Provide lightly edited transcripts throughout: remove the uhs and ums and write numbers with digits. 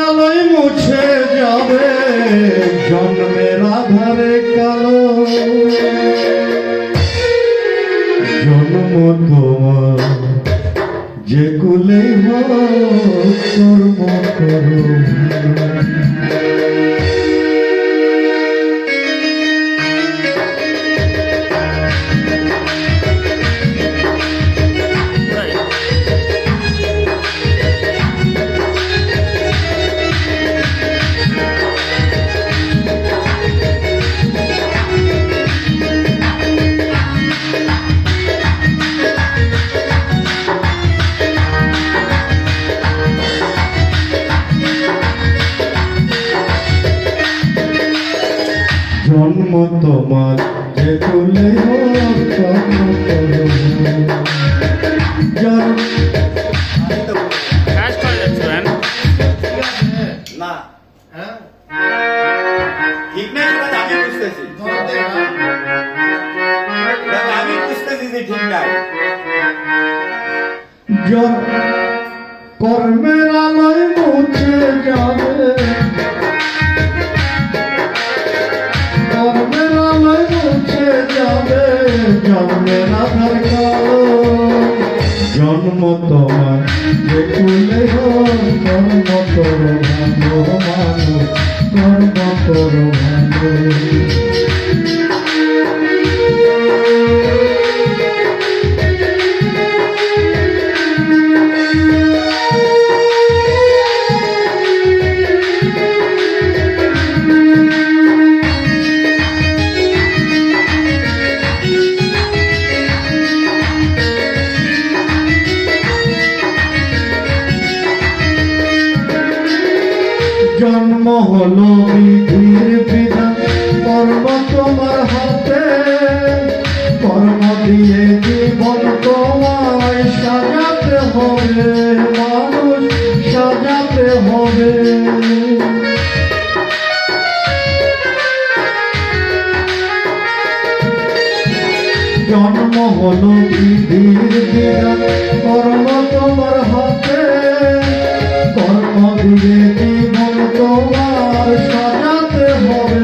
আলোয় মুছে যাবে জন্মের আধারে কালো, জন্ম তোমার যে কুলে কর্ম করো। জন্ম তোমার যে কুলে কর্ম করো। না ঠিক নাই, আমি বুঝতেছি, আমি বুঝতেছি যে ঠিক নাই। কর্মের আলোয় মুছে যাবে, কর্মের আলোয় মুছে যাবে জন্মের আধার কালো, জন্ম তোমার যে কুলে কর্ম করো ভালো মানুষ, কর্ম করো ভালো। জন্ম হলো বিধির বিধান, কর্ম তোমার হাতে, কর্ম দিয়ে জীবন তোমায় সাজাতে হবে, মানুষ সাজাতে হবে। জন্ম হলো বিধির বিধান, কর্ম তোমার হাতে, কর্ম দিয়ে জীবন তোমার সাজাতে হবে।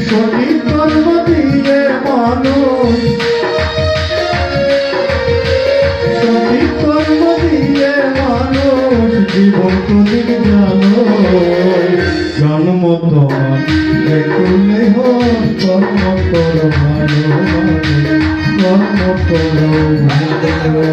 সঠিক কর্ম দিয়ে মানুষ, সঠিক কর্ম দিয়ে মানুষ জীবন প্রদীপ জানো। জন্ম তোমার যে কুলে কর্ম করো ভালো, কর্ম করো ভালো।